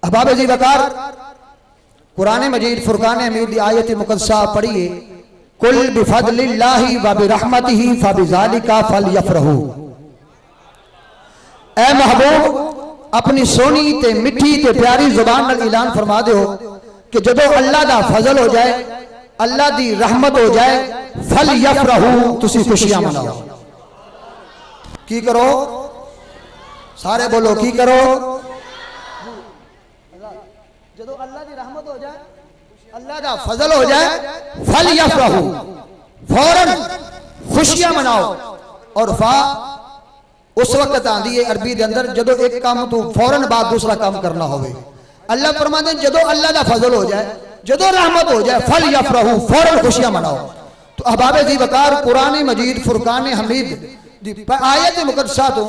अहबाब जी वकार कुरान मजीद फुरकान हमीद की आयत मुकद्दसा पढ़िए। कुल बिफदलिल्लाहि व बिरहमतिही फबिज़ालिका फलयफरहू। ऐ महबूब अपनी सोहनी ते मिठी ते प्यारी जुबान नाल ऐलान फरमा दो कि जदों अल्लाह दा फजल हो जाए, अल्लाह दी रहमत हो जाए, फलयफरहू, तुसी खुशियां मनाओ। की करो? सारे बोलो की करो? जदों अल्लाह दी रहमत हो जाए, अल्लाह दा फजल हो जाए, फलयफरहू, फौरन खुशियां मनाओ। और फा उस वक्त आंदी है अरबी के अंदर जदों एक काम तू फौरन बाद दूसरा काम करना होवे। अल्लाह फरमाते हैं जदों अल्लाह दा फजल हो जाए, जदों रहमत हो जाए, फलयफरहू, फौरन खुशियां मनाओ। तो अहबाब जी वकार कुरान मजीद फुरकान हमीद दी आयत मुकद्दसा तो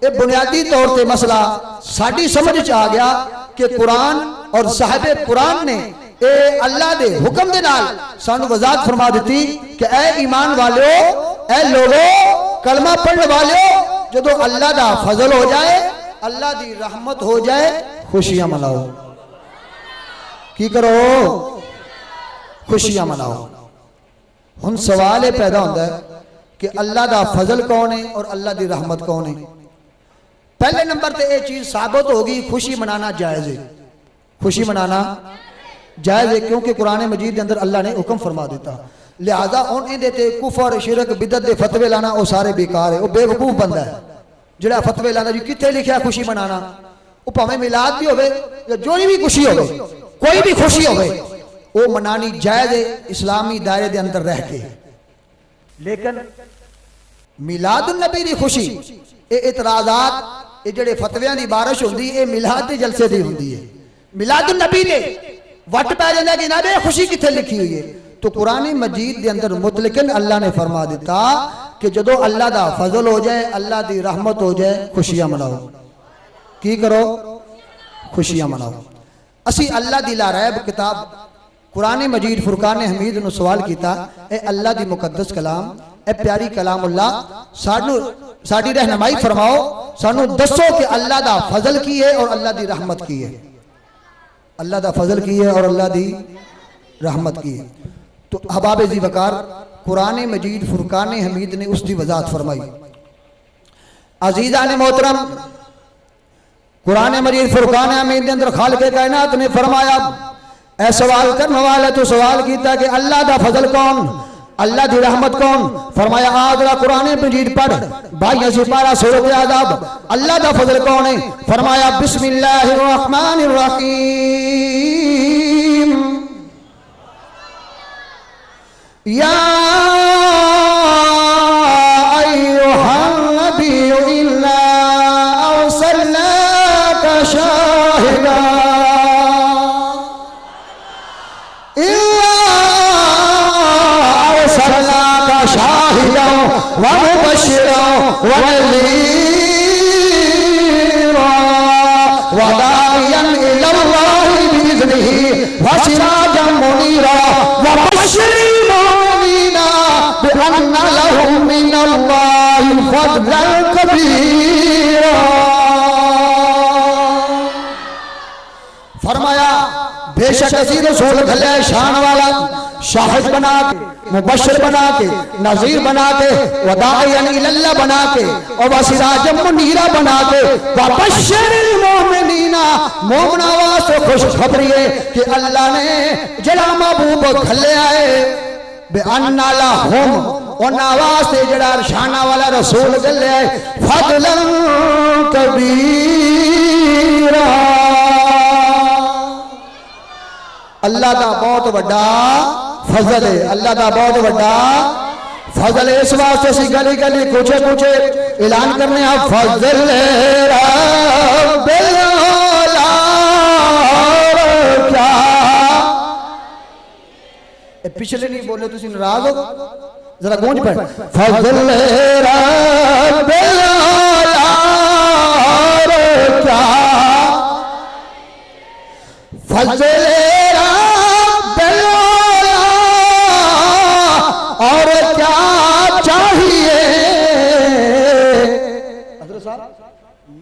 ये बुनियादी तौर पर मसला साड़ी समझ च आ गया कि कुरान और साहिबे कुरान ने ए अल्लाह दे हुक्म दे नाल सानू वजाहत फरमा दी कि ए ईमान वालो, ए लोगो, कलमा पढ़ने वाले, जदों अल्लाह दा फजल हो जाए, अल्लाह दी रहमत हो जाए, खुशियां मनाओ। की करो? खुशियां मनाओ। हुन सवाल ये पैदा होता है कि अल्लाह दा फजल कौन है और अल्लाह दी रहमत कौन है। पहले नंबर पे यह चीज साबित होगी खुशी मनाना जायज है। खुशी मनाना जायज है क्योंकि कुरान मजीद के अंदर अल्लाह ने हुक्म फरमा दिता। लिहाजा उन देते कुफर शिरक बिदत के फतवे लाना वो सारे बेकार है। वो बेवकूफ बंदा है जिहड़ा फतवे लाना जी कितने लिखा खुशी मनाना। वो भावें मिलाद भी होवे या जो भी खुशी होवे, कोई भी खुशी होवे, वो मनानी जायज है इस्लामी दायरे के अंदर रह के। लेकिन मिलादुन नबी की खुशी, ये इतराजात, ये जेडे फतवियां की बारिश होंदी है, मिलाद के जलसे की होंदी है। मिलादुन नबी ने वट पै जाता कि ना बे खुशी कितने लिखी हुई है। तो कुरान मजीद के अंदर मुतलकन अल्लाह ने फरमा दिता कि जदों अल्लाह दा फजल हो जाए, अल्लाह दी रहमत हो जाए, खुशियां मनाओ। की करो? खुशियां मनाओ। असी अल्लाह दी लारैब किताब कुरान मजीद फुरकान हमीद नूं सवाल किया, ए अल्लाह दी मुकद्दस कलाम, ए प्यारी कलामुल्लाह, सानू साडी रहनुमाई फरमाओ, सानू दसो कि अल्लाह दा फजल की है और अल्लाह दी रहमत की है। अल्लाह दा फजल की है और अल्लाह दी रहमत की है। तो अहबाब जी वकार कुरान मजीद फुरकान हमीद ने उसकी वजाहत फरमाई। अजीजा ने मोहतरम कुरान मजीद फुरकान हमीद के अंदर खालिक़े कायनात ने फरमाया, ऐ सवाल करने वाले तो सवाल किया कि अल्लाह दा फजल कौन, अल्लाह दी रहमत कौन। फरमाया आदरा कुरान मजीद पढ़ भाई सिपारा सूरत आज़ाब, अल्लाह दा फजल कौन है। फरमाया बिस्मिल्लाहिर रहमानिर रहीम, या अय्युहन नबिय्यु इन्ना अरसलनाका शाहिदा व मुबश्शिरन व नज़ीरा व दाइयन इलल्लाहि बिइज़्निही व सिराजन मुनीरा व बश्शिरिल मुमिनीना बिअन्ना लहुम मिनल्लाहि फज़लन कबीरा। फरमाया बेशक असी रसूल घल्ले शान वाला, शाहिद बना के, मुबश्शिर बना के, नज़ीर बना के, वदाइयन इलल्लाह बना के, और वसिराजम मुनीरा बना के, वबश्शिरिल मुमिनीना, मोमिना वास्ते खुशखबरी है कि अल्लाह ने जड़ा महबूब खले आए बेअन्ना लहुम, उन्हां वास्ते जड़ा शाना वाला रसूल खले आए, फज़लन कबीरा, अल्लाह का बहुत बड़ा फजल है। अल्लाह का बहुत बड़ा फजल है। इस वास्ते असी गली गली कुछे कुछे ऐलान करने फजल रब्बिल आलम। क्या पिछले नहीं बोले तुम नाराज हो? जरा गूंज पे फजल रब्बिल आलम, क्या फजल और क्या चाहिए। हज़रत साहब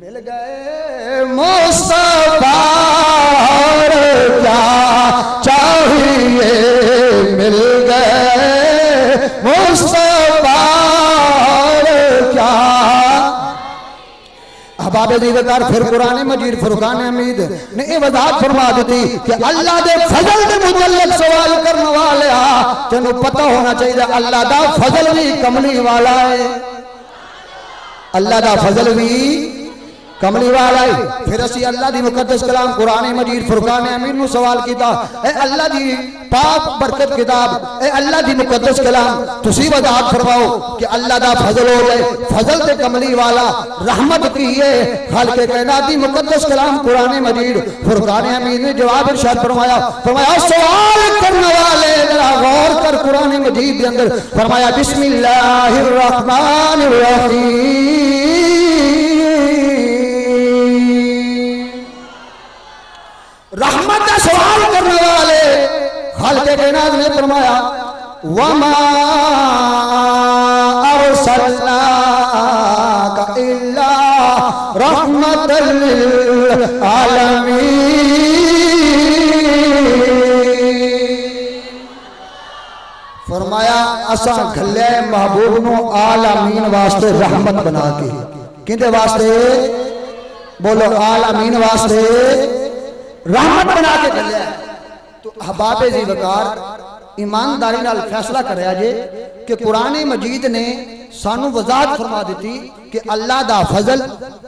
मिल गए मुस्तफा जी वकार फिर कुरान मजीद फुरकान हमीद ने ये वजाहत फरमा दी कि अल्लाह दे फजल दे मुतल्लिक सवाल करने वाले तेनू पता होना चाहिए अल्लाह दा फजल भी कमली वाला है, अल्लाह दा फजल भी कमली वाला है। फिर असी अल्लाह दी मुकद्दस कलाम कुरान मजीद फुरकान हमीद नु सवाल कीता, ए अल्लाह दी पाक बरकत किताब, ए अल्लाह दी मुकद्दस कलाम तुसी वजाहत फरमाओ कि अल्लाह दा फजल हो जाए, फजल ते कमली वाला रहमत की है खालिक कायनात दी मुकद्दस कलाम कुरान मजीद फुरकान हमीद ने जवाब इरशाद फरमाया, फरमाया सवाल करने वाले जरा गौर कर कुरान मजीद के अंदर फरमाया बिस्मिल्लाहिर रहमानिर रहीम, रहमत का सवाल करने वाले खालिक कायनात ने फरमाया वमा अरसलनाका इल्ला रहमतल लिल आलमीन। फरमाया असा घल्ले महबूब नु आलमीन वास्ते रहमत बना के, किंदे वास्ते बोलो आलमीन वास्ते रहमत बना के चलिया। तो अहबाबे जी वकार ईमानदारी नाल फैसला करया जे कि कुरान मजीद ने सानू वजाहत फरमा दी कि अल्लाह दा फजल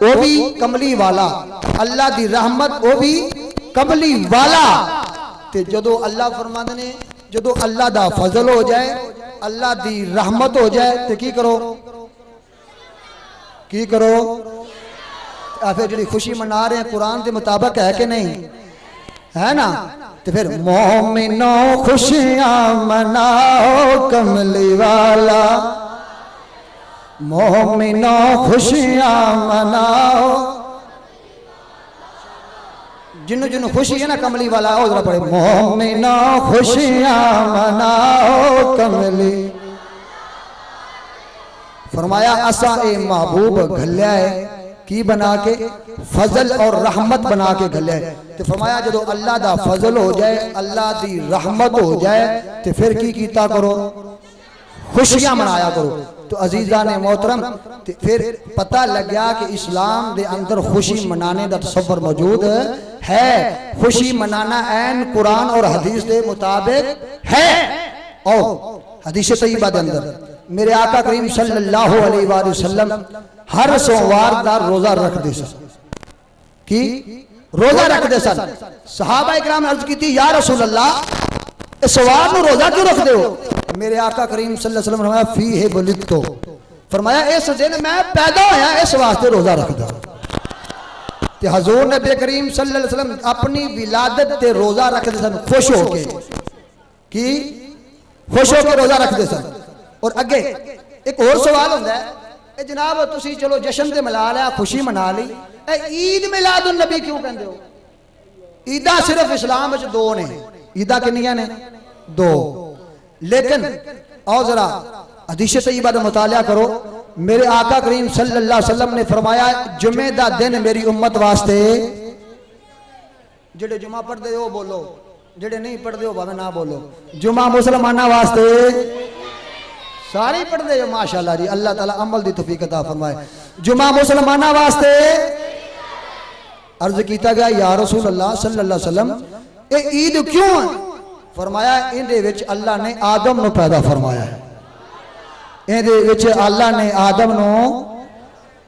वो भी कमली वाला, अल्लाह दी रहमत वो भी कमली वाला। ते जदों अल्लाह फरमाते ने जदों अल्लाह दा फजल हो जाए, अल्लाह दी रहमत हो जाए तो की करो, की करो? फिर जी खुशी मना रहे हैं कुरान के मुताबिक है कि नहीं, है ना? तो फिर मोमिनो खुशियां मनाओ कमली वाला, मोमिनो खुशियां मनाओ, जिन्हों जिन्हों खुशी है ना कमली वाला हो जरा पड़े, मोमिनो खुशियां मनाओ कमली। फरमाया असा ए महबूब घलिया है की बना के फजल और रहमत बना के घलिया है। तो फरमाया जो अल्लाह दा फजल हो जाए, अल्लाह दी रहमत हो जाए तो फिर की कीता करो, खुशियां मनाया करो। तो अजीजा ने मोहतरम फिर पता लग गया कि इस्लाम के अंदर खुशी मनाने का तसव्वुर मौजूद है, खुशी मनाना ऐन कुरान और हदीस के मुताबिक है। और हदीस तय्यबा के अंदर मेरे आका करीम सल्लल्लाहु अलैहि वसल्लम हर सोमवार का रोजा रखते सन, कि रोजा रखते सन। सहाबा इकराम अर्ज की या रसूल अल्लाह इस सोमवार को रोजा क्यों रखते हो? मेरे आका करीम सल्लल्लाहु अलैहि वसल्लम फरमाया फी है बुलितो, फरमाया इस दिन मैं पैदा होया इस वास्ते रोजा रखदा। ते हजूर नबी करीम सल्लल्लाहु अलैहि वसल्लम अपनी विलादत ते रोजा रखते सन खुश होके, कि खुश होकर रोजा रखते सन। और अगे एक और सवाल होता है, जनाब तुसी चलो जश्न ते मिला लिया, खुशी मना ली, ईद मिलादुन नबी क्यों कहते हो? ईदा सिर्फ इस्लाम में दो ने, ईदा कितनियां ने? दो। लेकिन आओ जरा हदीस तय्यबा का मुताला करो, मेरे आका करीम सल्लल्लाहु अलैहि वसल्लम ने फरमाया जुमे दा दिन मेरी उम्मत वास्ते, जेड़े जुमा पढ़ते हो बोलो, जेड़े नहीं पढ़ते हो भावे ना बोलो, जुमा मुसलमाना वास्ते सारे पढ़ते हो माशाअल्लाह जी, अल्लाह ताला अमल दी तौफीक अता फरमाए। जुमा मुसलमाना वास्ते अर्ज किया गया या रसूल अल्लाह सल्लल्लाहु अलैहि वसल्लम ये ईद क्यों है? फरमाया इहदे विच अल्लाह ने आदम नु पैदा फरमाया है, इहदे विच अल्लाह ने आदम नु।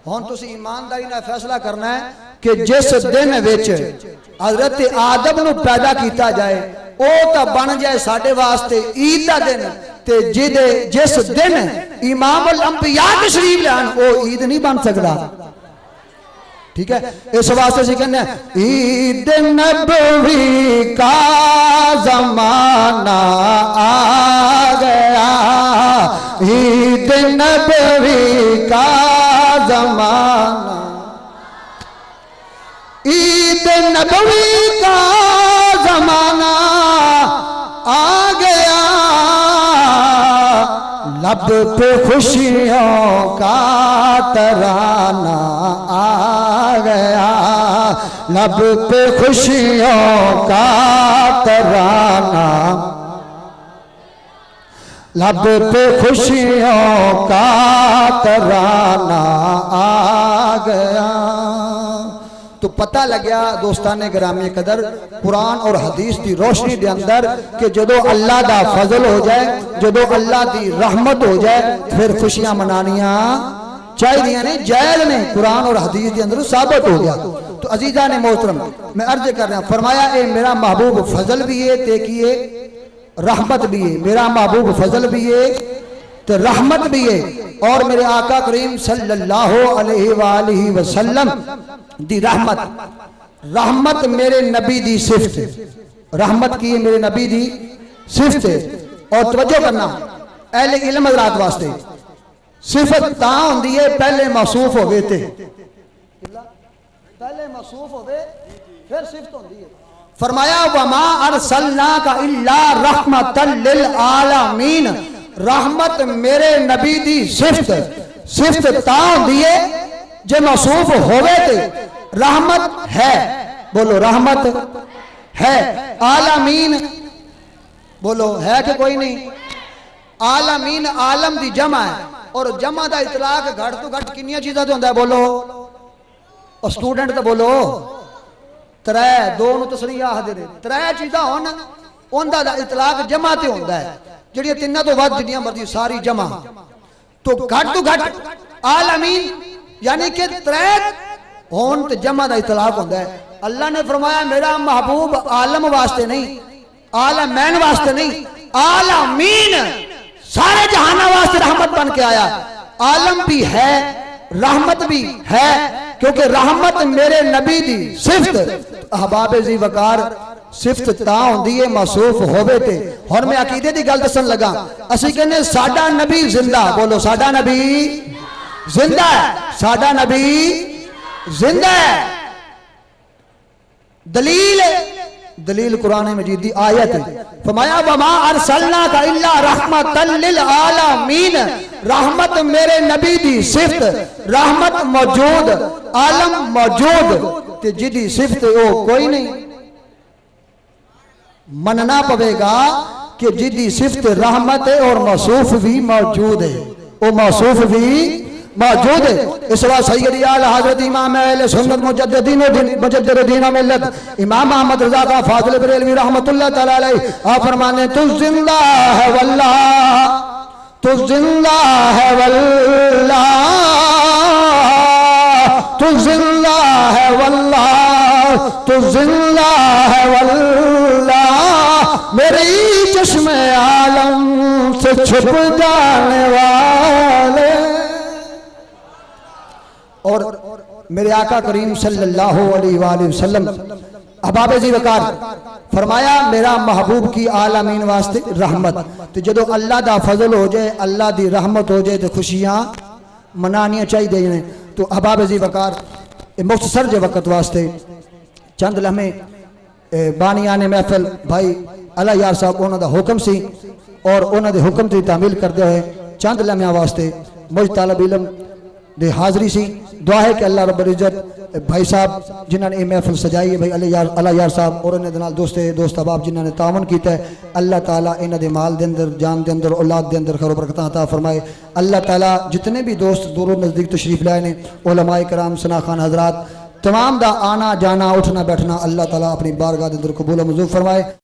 हुण तुसीं ईमानदारी नाल फैसला करना है कि जिस दिन विच हजरत आदम नु पैदा किया जाए वो तो बन जाए साडे वास्ते ईद का दिन, ते जिस दिन इमाम अल अंबिया तशरीफ लान वो ईद नहीं बन सकता। ठीक है, इस वास्ते से कहने ईद नबवी का जमाना आ गया, ईद नबवी का जमाना, ईद नबवी का जमाना आ गया, लब पे खुशियों का तराना आ गया, लब पे खुशियों का तराना, लब पे खुशियों का तराना आ गया। तो पता लग्या दोस्ताने ग्रामी कदर कुरान और हदीस की रोशनी के अंदर कि जो अल्लाह का फजल हो जाए, जो अल्लाह की रहमत हो जाए, फिर खुशियां मनानिया चाहिए ने, जायज ने। कुरान और हदीस के अंदर साबित हो गया। तो अजीजा ने मोहतरम, मैं अर्ज कर रहा फरमाया ए मेरा महबूब फजल भी है ते की है, रहमत भी है। मेरा महबूब फजल भी है तो रहमत भी है। और मेरे आका करीम सल्लल्लाहु अलैहि वसल्लम दी रहमत, रहमत मेरे नबी दी सिफत, रहमत की है मेरे नबी दी सिफत है। और तवज्जो करना अहले इल्म हज़रात वास्ते, सिफत तां होंदी है पहले मौसूफ होवे ते, पहले मौसूफ होवे फिर सिफत होंदी है। फरमाया वमा अरसलनाका इल्ला रहमतल लिल आलमीन, रहमत मेरे नबी दी सिफत, सिफत ता होंदी है जे मौसूफ होवे ते रहमत है। बोलो रहमत है। आलमीन बोलो है कि कोई नहीं। आलमीन आलम दी जमा है, और जमा दा इतलाक घट तो घट किन्नियां चीज़ां ते होंदा है? बोलो और स्टूडेंट तो बोलो त्रै, दो नूं तस्नीह आखदे ने, त्रै चीज़ां होन उनदा दा इतलाक जमा ते होंदा है। जिहड़ियां तिन्नां तो वध जिन्नियां मर्जी सारी जमा, तो घट आलमीन यानी कि त्रै होन ते जमा दा इतलाक होंदा है। अल्लाह ने फरमाया मेरा महबूब आलम वास्ते नहीं, आलमैन वास्ते नहीं, आलमीन सारे जहाना वास्ते रहमत बन के आया। आलम भी है, रहमत भी है, क्योंकि रहमत मेरे नबी दी सिफत। अहबाब जी वकार सिफत ता होंदी है मौसूफ होवे ते। हुण मैं अकीदे दी गल दसन लगा। असीं कहने साडा नबी जिंदा, बोलो साडा नबी जिंदा है, साडा नबी जिंदा है। दलील दलील कुरान मजीद दी आयत फरमाया वमा अरसलनाका इल्ला रहमतल लिल आलमीन, रहमत मेरे नबी दी सिफत, रहमत मौजूद आलम मौजूद ते जिदी सिफत ओ कोई नहीं। मनना पवेगा कि जिदी सिफत रहमत है और मौसूफ भी मौजूद है, वो मौसूफ भी मौजूद है। इस वक्त सैयद आला हज़रत इमाम अहले सुन्नत मुजद्दिदीन मिल्लत इमाम अहमद रज़ा का फाज़िल बरेलवी रहमतुल्लाह तआला अलैह आप फरमाने तू जिंदा है वल्लाह, तू जिंदा है वल्लाह, तू जिंदा है वल्लाह, तू जिंदा है वल्लाह, मेरी चश्मे आलम से छुप जाने वाले। और मेरे आका करीम सल्लल्लाहु अलैहि वसल्लम अहबाब जी वकार फरमाया मेरा महबूब की आलमीन वास्ते रहमत। तो जो अल्लाह दा फजल हो जाए, अल्लाह दी रहमत हो जाए तो खुशियां मनानियां चाहिए। तो अहबाब जी वकार मुख्तसर जे वक्त वास्ते चंद लम्हे बानियाने महफिल भाई अला यार साहब उन्होंने हुक्म सी, और उन्होंने हुक्म की तामील करते हुए चंद लम्हा वास्ते मुझ तालब इलम दे हाजरी सी। दुआ है कि अल्लाह रब्बुल इज्जत भाई साहब जिन्होंने ये महफिल सजाई है, भाई अला यार साहब और उन्होंने दोस्त अहबाब जिन्होंने तावन किया है, अल्लाह ताला इन्हों के माल के अंदर, जान के अंदर, औलाद के अंदर खैर बरकत अता फरमाए। अल्लाह ताला जितने भी दोस्त दूरों नज़दीक तशरीफ लाए ने, उलमाए कराम सना खान हजरात तमाम दा आना जाना उठना बैठना अल्लाह ताला अपनी बारगाह के अंदर कबूल मंजूर फरमाए।